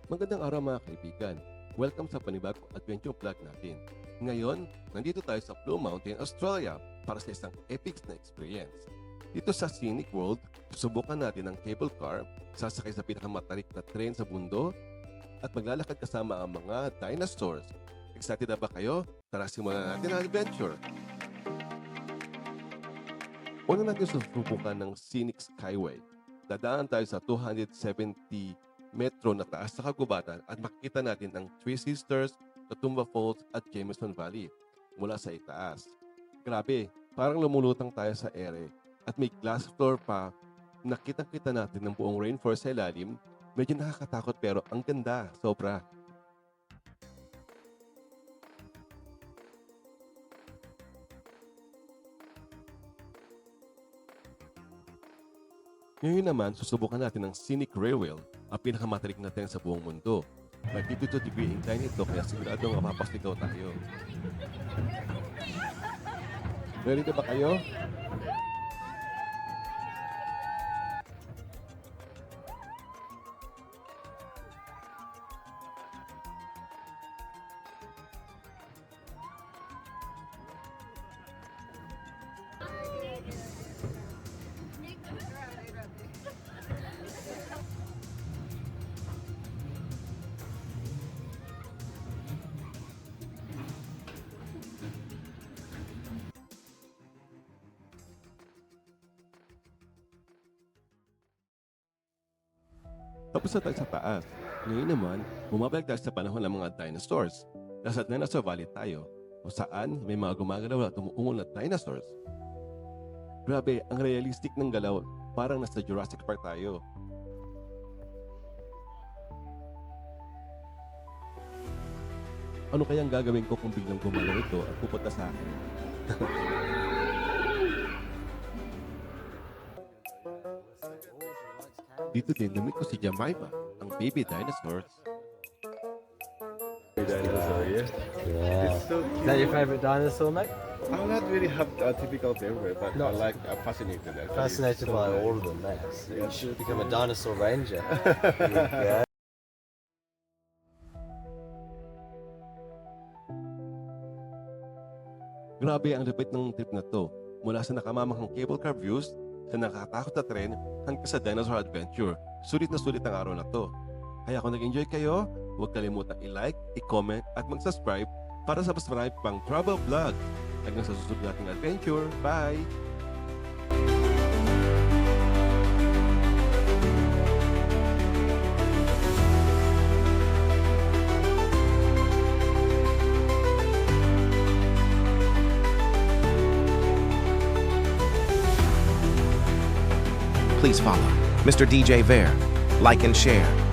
Magandang araw mga kaibigan. Welcome sa panibagong adventure vlog natin. Ngayon, nandito tayo sa Blue Mountain, Australia para sa isang epic na experience. Dito sa Scenic World, susubukan natin ang cable car, sasakay sa pinakamatarik na train sa mundo, at maglalakad kasama ang mga dinosaurs. Excited na ba kayo? Tara simulan natin ang adventure! Una natin susubukan ng Scenic Skyway. Dadaan tayo sa 270 metro na taas sa kagubatan at makikita natin ang Three Sisters, Katoomba Falls at Jameson Valley mula sa itaas. Grabe, parang lumulutang tayo sa ere at may glass floor pa. Nakitang-kita natin ang buong rainforest sa ilalim. Medyo nakakatakot pero ang ganda, sobra. Ngayon naman, susubukan natin ang Scenic Railway, ang pinakamatarik na tren sa buong mundo. May 52 degree incline ito kaya siguradong mapapasigaw tayo. Ready na ba kayo? Tapos na tayo sa taas. Ngayon naman, bumabalik tayo sa panahon ng mga dinosaurs. Nasa Dinosaur Valley tayo, kung saan may mga gumagalaw at umuungol na dinosaurs. Grabe, ang realistic ng galaw, parang nasa Jurassic Park tayo. Ano kayang gagawin ko kung biglang gumalaw ito at pupunta sa akin? Dito din namit ko si Jemima, ang baby dinosaurs. Dinosaur, yeah. Yeah. It's so Is that your favorite dinosaur, mate? I'm not really have a typical favorite, but No. I'm fascinated. Actually. Fascinated So by nice. all of them, mate. So you should become a dinosaur ranger. Yeah. Grabe ang lupit ng trip na to. Mula sa nakamamanghang cable car views, sa nakakatakot na tren, hanggang sa dinosaur adventure. Sulit na sulit ang araw na to. Kaya kung nag-enjoy kayo, huwag kalimutang i-like, i-comment at mag-subscribe para sa mas marami pang travel vlog. Hanggang sa susunod nating adventure. Bye! Please follow Mr. DJ Vare, like and share.